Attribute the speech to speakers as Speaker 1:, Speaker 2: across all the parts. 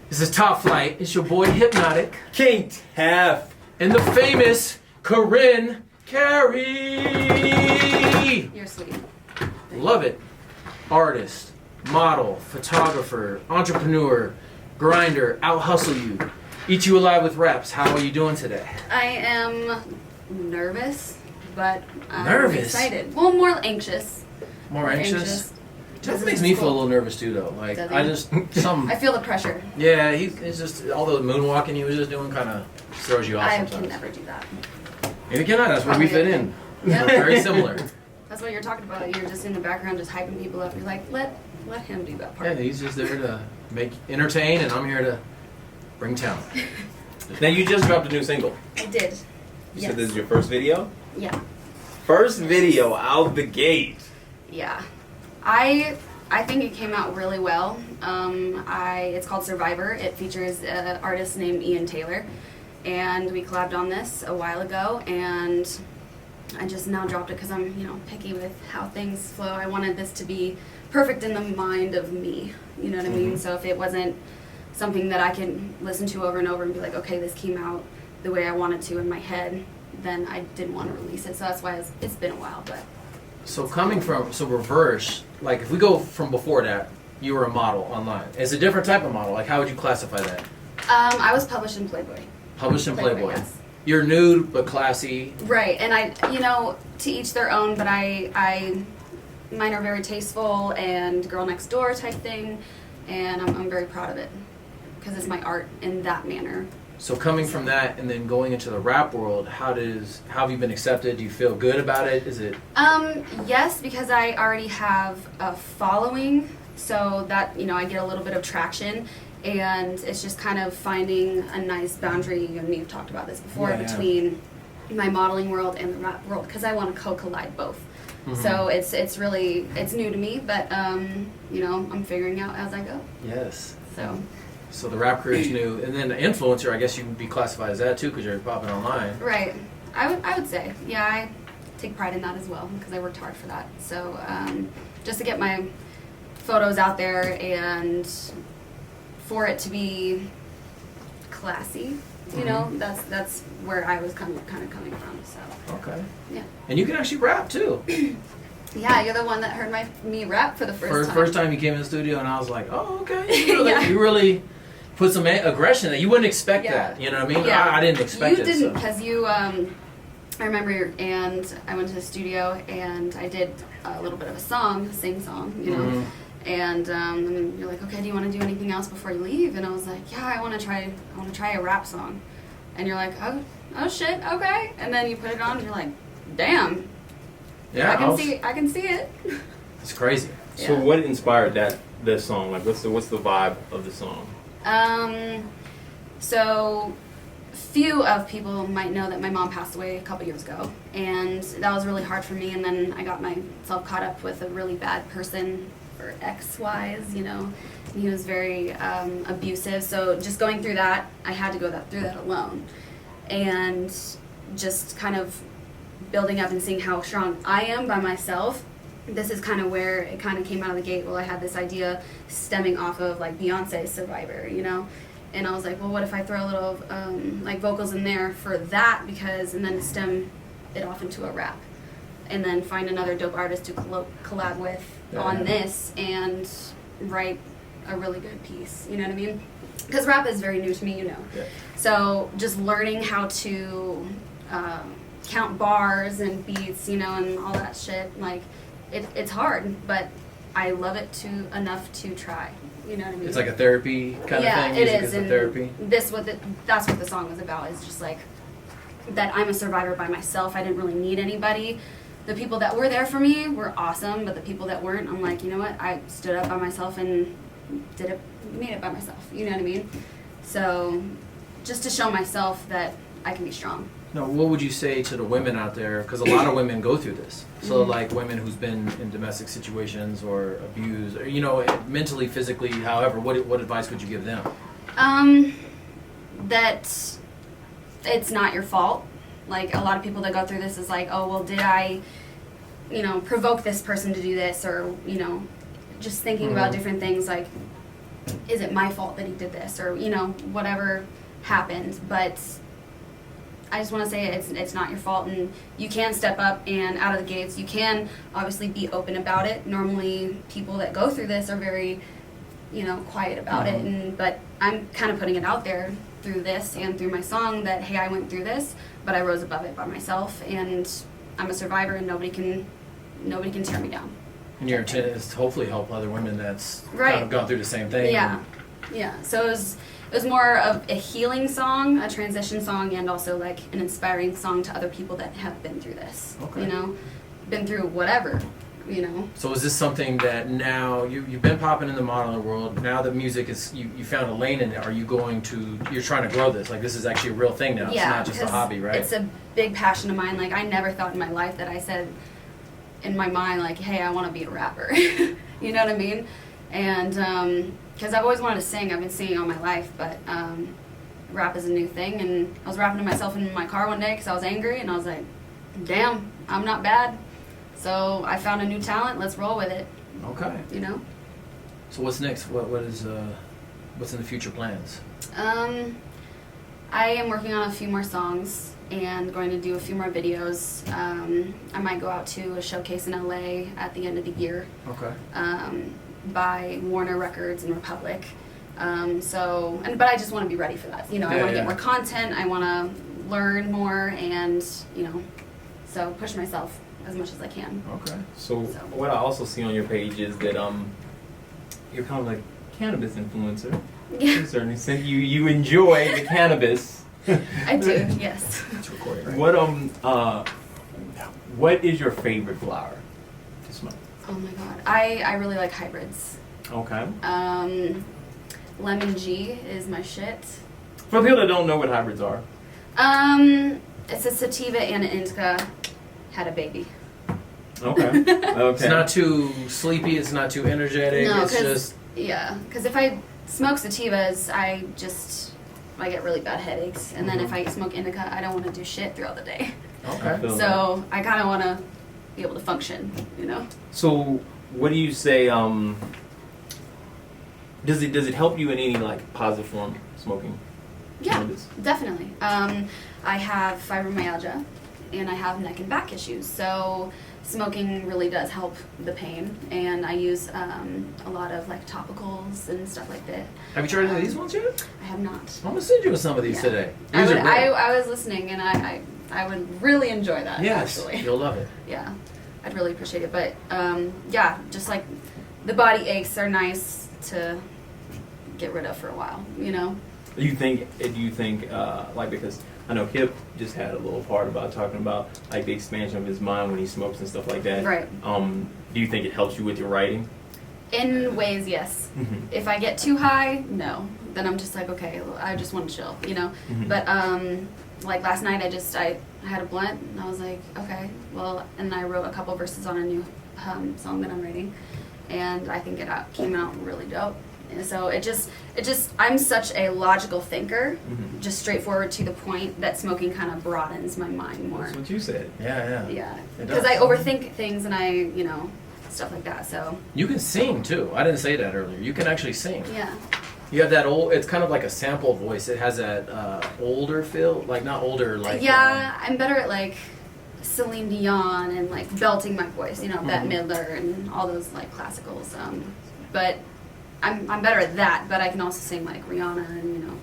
Speaker 1: This is Top Flight. It's your boy Hypnotic.
Speaker 2: King Taff.
Speaker 1: And the famous Corrine Carrie.
Speaker 3: You're sweet.
Speaker 1: Love it. Artist, model, photographer, entrepreneur, grinder, out hustle you. Eat you alive with raps. How are you doing today?
Speaker 3: I am nervous, but I'm
Speaker 1: Nervous?
Speaker 3: excited. Well, more anxious.
Speaker 1: More anxious? That
Speaker 3: This
Speaker 1: makes
Speaker 3: is
Speaker 1: me feel a
Speaker 3: cool.
Speaker 1: little nervous too, though. Like
Speaker 3: Does he?
Speaker 1: I just
Speaker 3: I feel the pressure.
Speaker 1: yeah, he's just all the moonwalking he was just doing kind of throws you off
Speaker 3: I
Speaker 1: sometimes.
Speaker 3: can never do that.
Speaker 1: Neither can I. That's where we fit in.
Speaker 3: Yeah.
Speaker 1: Very similar.
Speaker 3: That's what you're talking about. You're just in the background, just hyping people up. You're like, let him do that part.
Speaker 1: Yeah, he's just there to entertain, and I'm here to bring talent.
Speaker 2: Now you just dropped a new single.
Speaker 3: I did.
Speaker 2: You said this is your first video?
Speaker 3: Yeah.
Speaker 2: First video out the gate.
Speaker 3: Yeah. I think it came out really well. It's called Survivor. It features an artist named Ian Taylor, and we collabed on this a while ago, and I just now dropped it because I'm picky with how things flow. I wanted this to be perfect in the mind of me. You know what I mean? So if it wasn't something that I can listen to over and over and be like, okay, this came out the way I wanted to in my head, then I didn't want to release it. So that's why it's been a while. But
Speaker 1: So reverse, like if we go from before that, you were a model online. It's a different type of model. Like how would you classify that?
Speaker 3: I was published in Playboy.
Speaker 1: Published in Playboy.
Speaker 3: Yes.
Speaker 1: You're nude but classy.
Speaker 3: Right, and to each their own, but mine are very tasteful and girl next door type thing, and I'm very proud of it because it's my art in that manner.
Speaker 1: So coming from that and then going into the rap world, how have you been accepted? Do you feel good about it? Is it?
Speaker 3: Yes, because I already have a following, so that I get a little bit of traction. And it's just kind of finding a nice boundary, you and me have talked about this before, between my modeling world and the rap world, because I want to co-collide both. Mm-hmm. So it's new to me, but I'm figuring out as I go.
Speaker 1: Yes.
Speaker 3: So
Speaker 1: the rap career is new, and then the influencer, I guess you would be classified as that too, because you're popping online.
Speaker 3: Right. I would say, yeah, I take pride in that as well, because I worked hard for that. So just to get my photos out there and for it to be classy, that's where I was kind of coming from. So
Speaker 1: Okay.
Speaker 3: yeah.
Speaker 1: And you can actually rap too.
Speaker 3: Yeah, you're the one that heard me rap for the first time.
Speaker 1: First time you came in the studio, and I was like, oh, okay.
Speaker 3: Yeah.
Speaker 1: You really put some aggression that you wouldn't expect that. You know what I mean?
Speaker 3: Yeah.
Speaker 1: I didn't expect it.
Speaker 3: You didn't, because I remember, and I went to the studio and I did a little bit of a sing song,
Speaker 1: Mm-hmm.
Speaker 3: And you're like, okay, do you want to do anything else before you leave? And I was like, yeah, I want to try a rap song. And you're like, oh shit, okay. And then you put it on, and you're like, damn.
Speaker 1: Yeah,
Speaker 3: I can see it.
Speaker 1: It's crazy.
Speaker 2: So what inspired this song? Like what's the vibe of the song?
Speaker 3: So few of people might know that my mom passed away a couple years ago, and that was really hard for me. And then I got myself caught up with a really bad person, or ex-wise, and he was very abusive. So just going through that, I had to go through that alone, and just kind of building up and seeing how strong I am by myself. This is kind of where it kind of came out of the gate. Well, I had this idea stemming off of like Beyonce's Survivor, and I was like, well, what if I throw a little like vocals in there for that, and then stem it off into a rap, and then find another dope artist to collab with on this and write a really good piece. You know what I mean? Because rap is very new to me,
Speaker 1: Yeah.
Speaker 3: So just learning how to count bars and beats, and all that shit, like it's hard, but I love it enough to try. You know what I mean?
Speaker 1: It's like a therapy kind of thing.
Speaker 3: It is.
Speaker 1: It's a therapy.
Speaker 3: That's what the song was about. Is just like that I'm a survivor by myself. I didn't really need anybody. The people that were there for me were awesome, but the people that weren't, I'm like, you know what? I stood up by myself and made it by myself. You know what I mean? So just to show myself that I can be strong.
Speaker 1: No, what would you say to the women out there? Because a lot of women go through this. So, like women who's been in domestic situations or abused, or mentally, physically, however. What advice would you give them?
Speaker 3: That it's not your fault. Like a lot of people that go through this is like, oh well, did I, provoke this person to do this, or just thinking about different things. Like is it my fault that he did this, or you know, whatever happened. But I just want to say it's not your fault, and you can step up and out of the gates. You can obviously be open about it. Normally, people that go through this are very, you know, quiet about it. But I'm kind of putting it out there through this and through my song that hey, I went through this, but I rose above it by myself, and I'm a survivor, and nobody can tear me down.
Speaker 1: And your intent is to hopefully help other women that's
Speaker 3: Right.
Speaker 1: kind of gone through the same thing.
Speaker 3: Yeah, yeah. So it was more of a healing song, a transition song, and also like an inspiring song to other people that have been through this.
Speaker 1: Okay.
Speaker 3: You know, been through whatever. You know.
Speaker 1: So is this something that now you've been popping in the modeling world? Now that music is you found a lane in it. Are you you're trying to grow this? Like this is actually a real thing now.
Speaker 3: Yeah,
Speaker 1: it's not just a
Speaker 3: 'cause
Speaker 1: hobby, right?
Speaker 3: It's a big passion of mine. Like I never thought in my life that I said in my mind like, hey, I want to be a rapper. You know what I mean? And because I've always wanted to sing. I've been singing all my life, but rap is a new thing. And I was rapping to myself in my car one day because I was angry, and I was like, damn, I'm not bad. So I found a new talent. Let's roll with it.
Speaker 1: Okay.
Speaker 3: You know.
Speaker 1: So what's next? What's in the future plans?
Speaker 3: I am working on a few more songs and going to do a few more videos. I might go out to a showcase in LA at the end of the year.
Speaker 1: Okay.
Speaker 3: By Warner Records and Republic. But I just want to be ready for that. You know, I want to get more content. I want to learn more, and you know, so push myself as much as I can.
Speaker 1: Okay.
Speaker 2: So what I also see on your page is that you're kind of like cannabis influencer. To
Speaker 3: Yeah,
Speaker 2: a certain extent, you enjoy the cannabis.
Speaker 3: I do. Yes.
Speaker 1: It's recording, right?
Speaker 2: What is your favorite flower to smoke?
Speaker 3: Oh my God, I really like hybrids.
Speaker 2: Okay.
Speaker 3: Lemon G is my shit.
Speaker 2: For people that don't know what hybrids are.
Speaker 3: It's a sativa and an indica had a baby.
Speaker 2: Okay. Okay.
Speaker 1: It's not too sleepy. It's not too energetic.
Speaker 3: No,
Speaker 1: it's just
Speaker 3: because if I smoke sativas, I get really bad headaches, and then if I smoke indica, I don't want to do shit throughout the day.
Speaker 1: okay.
Speaker 2: Feel that.
Speaker 3: So I kind of want to be able to function, you know.
Speaker 2: So what do you say? Does it help you in any like positive form smoking?
Speaker 3: Yeah,
Speaker 2: cannabis?
Speaker 3: definitely. I have fibromyalgia, and I have neck and back issues, so smoking really does help the pain. And I use a lot of like topicals and stuff like that.
Speaker 1: Have you tried any of these ones yet?
Speaker 3: I have not.
Speaker 1: I'm gonna send you some of these
Speaker 3: Yeah.
Speaker 1: today.
Speaker 3: I
Speaker 1: These
Speaker 3: would.
Speaker 1: are great.
Speaker 3: I was listening, and I would really enjoy that.
Speaker 1: Yes,
Speaker 3: Actually.
Speaker 1: you'll love it.
Speaker 3: Yeah, I'd really appreciate it. But yeah, just like the body aches are nice to get rid of for a while, you know.
Speaker 2: Do you think like, because I know Kip just had a little part about talking about like the expansion of his mind when he smokes and stuff like that.
Speaker 3: Right.
Speaker 2: Do you think it helps you with your writing?
Speaker 3: In ways, yes.
Speaker 2: Mhm.
Speaker 3: If I get too high, no. Then I'm just like, okay, I just want to chill, you know.
Speaker 2: Mhm.
Speaker 3: But like last night, I had a blunt, and I was like, okay, well, and I wrote a couple verses on a new song that I'm writing, and I think it came out really dope. And so it just I'm such a logical thinker,
Speaker 2: Mhm.
Speaker 3: just straightforward to the point, that smoking kind of broadens my mind more.
Speaker 2: That's what you said.
Speaker 1: Yeah.
Speaker 3: Yeah,
Speaker 1: It
Speaker 3: because
Speaker 1: does.
Speaker 3: I overthink things, and I, you know, stuff like that. So
Speaker 1: You can sing too. I didn't say that earlier. You can actually sing.
Speaker 3: yeah,
Speaker 1: You have that old. It's kind of like a sample voice. It has that older feel, like not older, like
Speaker 3: yeah, I'm better at like Celine Dion and like belting my voice, you know, Bette
Speaker 1: Mhm.
Speaker 3: Midler and all those like classicals. But I'm better at that. But I can also sing like Rihanna, and you know,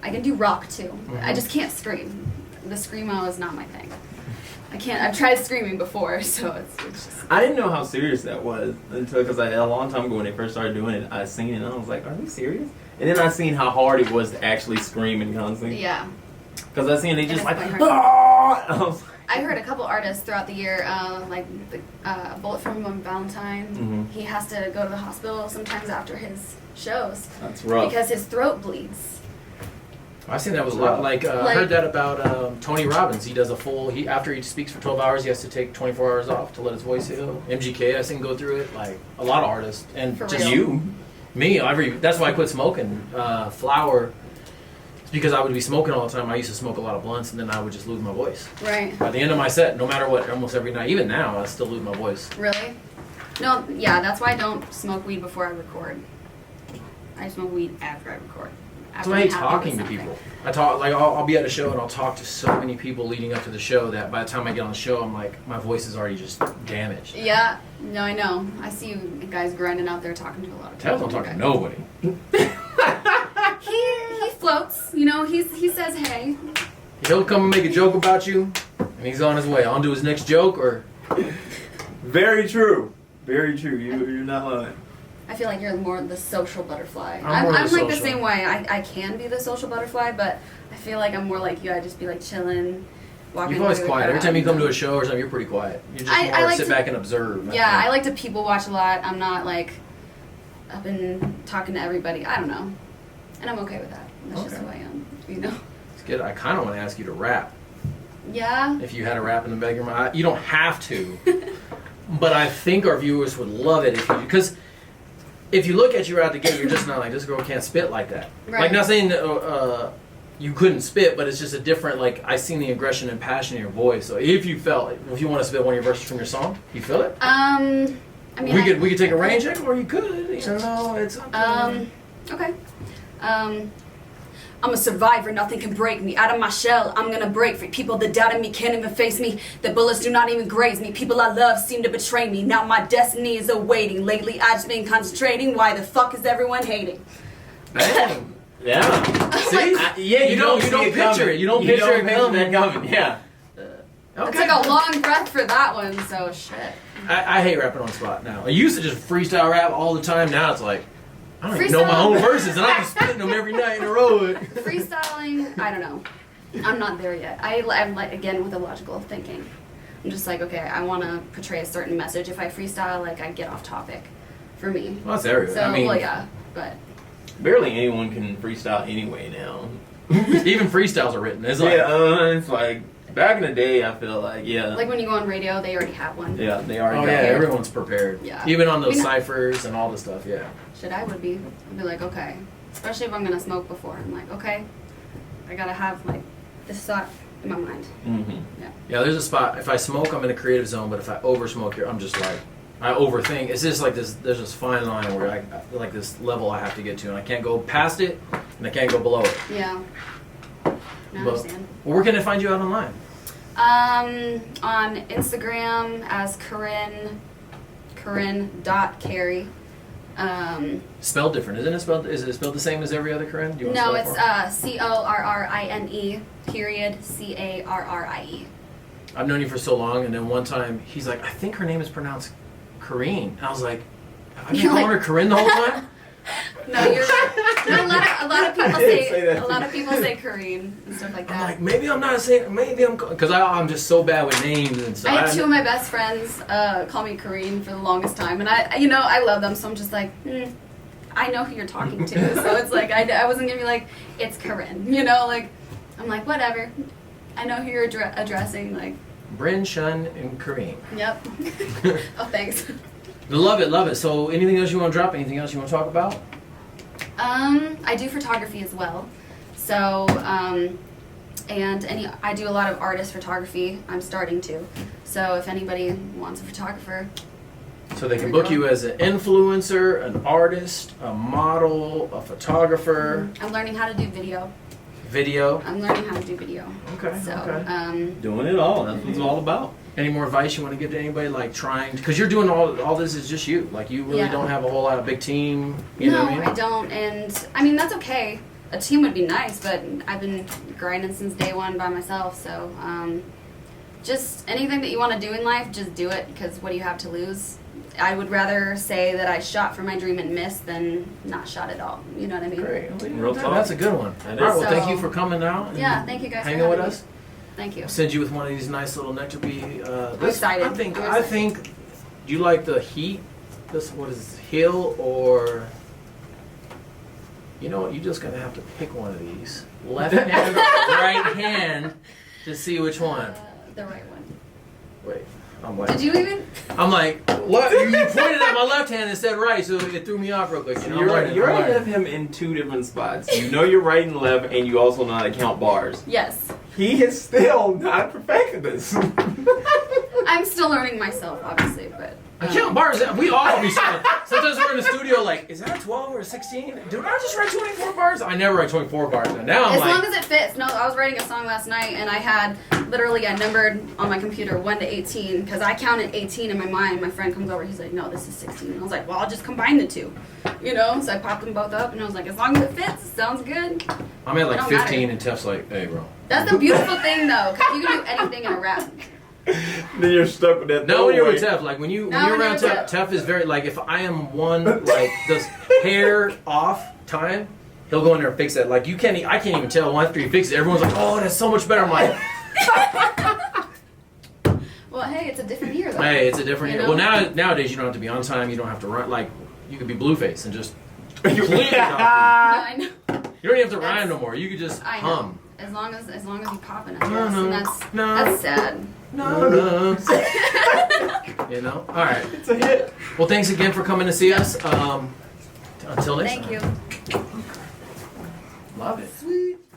Speaker 3: I can do rock too. I
Speaker 1: Mhm.
Speaker 3: just can't scream. The screamo is not my thing. I can't. I've tried screaming before, so it's just.
Speaker 2: I didn't know how serious that was until because a long time ago when they first started doing it, I seen it and I was like, "Are they serious?" And then I seen how hard it was to actually scream and constantly.
Speaker 3: Yeah.
Speaker 2: Because I seen they
Speaker 3: It
Speaker 2: just
Speaker 3: is
Speaker 2: like,
Speaker 3: quite hard.
Speaker 2: "Ah!" I was like,
Speaker 3: I heard a couple artists throughout the year, like the Bullet from Valentine.
Speaker 2: Mhm.
Speaker 3: He has to go to the hospital sometimes after his shows
Speaker 2: "That's rough."
Speaker 3: because his throat bleeds.
Speaker 1: I've seen that was a lot. Like I
Speaker 3: Like-
Speaker 1: heard that about Tony Robbins. He does a full. After he speaks for 12 hours, he has to take 24 hours off to let his voice heal. MGK, I seen go through it. Like a lot of artists, and
Speaker 3: For
Speaker 1: just
Speaker 3: real.
Speaker 2: you.
Speaker 1: me. That's why I quit smoking flower. It's because I would be smoking all the time. I used to smoke a lot of blunts, and then I would just lose my voice.
Speaker 3: Right.
Speaker 1: By the end of my set, no matter what, almost every night, even now, I still lose my voice.
Speaker 3: Really? No, yeah, that's why I don't smoke weed before I record. I smoke weed after I record.
Speaker 1: So I hate talking to people. I'll be at a show and I'll talk to so many people leading up to the show that by the time I get on the show, I'm like, my voice is already just damaged.
Speaker 3: Yeah, no, I know. I see you guys grinding out there talking to a lot of people.
Speaker 1: Tell don't talk to nobody.
Speaker 3: He floats, you know, he says hey.
Speaker 1: He'll come and make a joke about you, and he's on his way. On to his next joke, or...
Speaker 2: Very true. Very true. You're not lying.
Speaker 3: I feel like you're more the social butterfly.
Speaker 1: I'm more
Speaker 3: I'm
Speaker 1: the
Speaker 3: like the
Speaker 1: social.
Speaker 3: same way. I can be the social butterfly, but I feel like I'm more like you. I just be like chilling, walking.
Speaker 1: You're always
Speaker 3: through the
Speaker 1: quiet. Every
Speaker 3: crowd.
Speaker 1: time you come to a show or something, you're pretty quiet. You just
Speaker 3: I like
Speaker 1: sit
Speaker 3: to-
Speaker 1: back and observe.
Speaker 3: Yeah, I like to people watch a lot. I'm not like up and talking to everybody. I don't know, and I'm okay with that. That's just
Speaker 1: Okay.
Speaker 3: who I am. You know.
Speaker 1: It's good. I kind of want to ask you to rap.
Speaker 3: Yeah.
Speaker 1: If you had a rap in the back of your mind, you don't have to, but I think our viewers would love it if you, because if you look at you out the gate, you're just not like, this girl can't spit like that.
Speaker 3: Right.
Speaker 1: Like, not saying that you couldn't spit, but it's just a different, like, I seen the aggression and passion in your voice. So if you felt it, if you want to spit one of your verses from your song, you feel it?
Speaker 3: I mean,
Speaker 1: we could take a rain check, or you could. You know, it's up to you.
Speaker 3: Okay. I'm a survivor, nothing can break me. Out of my shell, I'm gonna break free. People that doubted me can't even face me. The bullets do not even graze me. People I love seem to betray me. Now my destiny is awaiting. Lately I've just been concentrating. Why the fuck is everyone hating?
Speaker 1: Bang.
Speaker 2: Yeah.
Speaker 1: See?
Speaker 2: Yeah,
Speaker 1: You don't
Speaker 2: see it
Speaker 1: picture
Speaker 2: coming.
Speaker 1: it. You don't picture it coming.
Speaker 2: that coming. Yeah.
Speaker 3: I took a long breath for that one, so shit.
Speaker 1: I hate rapping on the spot now. I used to just freestyle rap all the time. Now it's like, I don't even know my
Speaker 3: Freestyle.
Speaker 1: own verses, and I'm spitting them every night in a row.
Speaker 3: Freestyling, I don't know. I'm not there yet. I'm like, again, with illogical thinking. I'm just like, okay, I want to portray a certain message. If I freestyle, like, I get off topic for me.
Speaker 1: Well, that's everything.
Speaker 3: So,
Speaker 1: I mean,
Speaker 3: well, yeah, but.
Speaker 2: Barely anyone can freestyle anyway now.
Speaker 1: even freestyles are written. It's like,
Speaker 2: It's like back in the day. I feel like
Speaker 3: Like when you go on radio, they already have one.
Speaker 2: yeah, they already
Speaker 1: oh
Speaker 2: got
Speaker 1: yeah,
Speaker 2: it.
Speaker 1: everyone's prepared.
Speaker 3: Yeah.
Speaker 1: Even on those
Speaker 3: We know-
Speaker 1: ciphers and all the stuff. Yeah.
Speaker 3: Shit, I would be. I'd be like, okay. Especially if I'm gonna smoke before. I'm like, okay, I gotta have like this thought in my mind.
Speaker 2: Mm-hmm.
Speaker 1: Yeah. There's a spot. If I smoke, I'm in a creative zone. But if I over smoke here, I'm just like, I overthink. It's just like this. There's this fine line where I like this level I have to get to, and I can't go past it, and I can't go below it.
Speaker 3: Yeah. I
Speaker 1: But
Speaker 3: understand.
Speaker 1: where can I find you out online?
Speaker 3: On Instagram as Corrine.Carrie.
Speaker 1: Spelled different, isn't it? Is it spelled the same as every other Corinne? Do you want to
Speaker 3: No,
Speaker 1: spell it
Speaker 3: it's
Speaker 1: for me?
Speaker 3: CORRINE period CARRIE.
Speaker 1: I've known you for so long, and then one time he's like, I think her name is pronounced Corrine. And I was like, have I been
Speaker 3: You're
Speaker 1: calling
Speaker 3: like-
Speaker 1: her Corinne the whole time?
Speaker 3: No, you're right. No, a lot of people
Speaker 2: I didn't say
Speaker 3: say
Speaker 2: that
Speaker 3: a lot of people say Corrine and stuff like
Speaker 1: I'm
Speaker 3: that.
Speaker 1: like, maybe I'm not saying, maybe I'm, because I'm just so bad with names and stuff.
Speaker 3: I had two of my best friends call me Corrine for the longest time, and I love them, so I'm just like, I know who you're talking to, so it's like I wasn't gonna be like, it's Corinne, like I'm like, whatever, I know who you're addressing, like,
Speaker 1: Bryn, Shun, and Corinne.
Speaker 3: yep. Oh, thanks.
Speaker 1: Love it. So anything else you want to drop? Anything else you want to talk about?
Speaker 3: I do photography as well, so I do a lot of artist photography. I'm starting to, so if anybody wants a photographer.
Speaker 1: So they can book you as an influencer, an artist, a model, a photographer,
Speaker 3: I'm learning how to do video.
Speaker 1: video.
Speaker 3: I'm learning how to do video.
Speaker 1: Okay,
Speaker 3: So,
Speaker 1: okay.
Speaker 2: Doing it all. That's what it's all about.
Speaker 1: Any more advice you want to give to anybody, like trying, because you're doing all this is just you. Like you really
Speaker 3: Yeah.
Speaker 1: don't have a whole lot of big team. You know
Speaker 3: no,
Speaker 1: what I mean?
Speaker 3: I don't, and I mean that's okay. A team would be nice, but I've been grinding since day one by myself. So, just anything that you want to do in life, just do it. Because what do you have to lose? I would rather say that I shot for my dream and missed than not shot at all. You know what I mean?
Speaker 1: Great.
Speaker 2: Real talk.
Speaker 1: That's a good one.
Speaker 2: That
Speaker 1: All right.
Speaker 2: is.
Speaker 1: Well, thank
Speaker 3: So-
Speaker 1: you for coming out. And
Speaker 3: Yeah, thank you guys for
Speaker 1: hanging with
Speaker 3: having
Speaker 1: us.
Speaker 3: me. Thank you.
Speaker 1: I'll send you with one of these nice little nectar bee.
Speaker 3: I'm excited.
Speaker 1: I think.
Speaker 3: I'm
Speaker 1: I
Speaker 3: excited.
Speaker 1: think. Do you like the heat? This what is this, Hill or? You know what? You're just gonna have to pick one of these. Left hand or right hand to see which one.
Speaker 3: The right one.
Speaker 1: Wait. I'm like.
Speaker 3: Did you even?
Speaker 1: I'm like. What? You pointed at my left hand and said right, so it threw me off real quick. You know, I'm learning,
Speaker 2: You
Speaker 1: I'm
Speaker 2: already
Speaker 1: learning.
Speaker 2: have him in two different spots. You know you're right and left, and you also know how to count bars.
Speaker 3: Yes.
Speaker 2: He has still not perfected this.
Speaker 3: I'm still learning myself, obviously, but
Speaker 1: I count bars. We all be saying. Sometimes we're in the studio like, is that a 12 or a 16? Dude, I just write 24 bars. I never write 24 bars. Now I'm
Speaker 3: As
Speaker 1: like,
Speaker 3: long as it fits. No, I was writing a song last night and I had literally I numbered on my computer 1 to 18 because I counted 18 in my mind. My friend comes over, he's like, no, this is 16. And I was like, well, I'll just combine the two, you know. So I popped them both up and I was like, as long as it fits, it sounds good.
Speaker 1: I'm at like
Speaker 3: It don't
Speaker 1: 15
Speaker 3: matter.
Speaker 1: and Tef's like, hey, bro.
Speaker 3: That's the beautiful thing though, because you can do anything in a rap.
Speaker 2: Then you're stuck with that.
Speaker 1: Now when you're with
Speaker 2: throwaway.
Speaker 1: Tef, like when you're
Speaker 3: Now when
Speaker 1: around
Speaker 3: you're
Speaker 1: Tef,
Speaker 3: with
Speaker 1: Tef is very like if I am one like this hair off time, he'll go in there and fix that. Like I can't even tell after he fixes it. Everyone's like, oh, that's so much better. I'm like,
Speaker 3: Well, hey, it's a different year though.
Speaker 1: hey, it's a different.
Speaker 3: You
Speaker 1: Well,
Speaker 3: know?
Speaker 1: nowadays you don't have to be on time. You don't have to run. Like you could be Blueface and just completely
Speaker 3: No,
Speaker 1: off.
Speaker 3: I know.
Speaker 1: You don't even have to
Speaker 3: That's-
Speaker 1: rhyme no more. You could just
Speaker 3: I know.
Speaker 1: hum.
Speaker 3: As long as you popping, I
Speaker 1: No,
Speaker 3: guess.
Speaker 1: no,
Speaker 3: And
Speaker 1: no.
Speaker 3: that's sad.
Speaker 1: No. You know. All right.
Speaker 2: It's a hit.
Speaker 1: Well, thanks again for coming to see us. Until next
Speaker 3: Thank
Speaker 1: time.
Speaker 3: you.
Speaker 1: Love it.
Speaker 2: Sweet.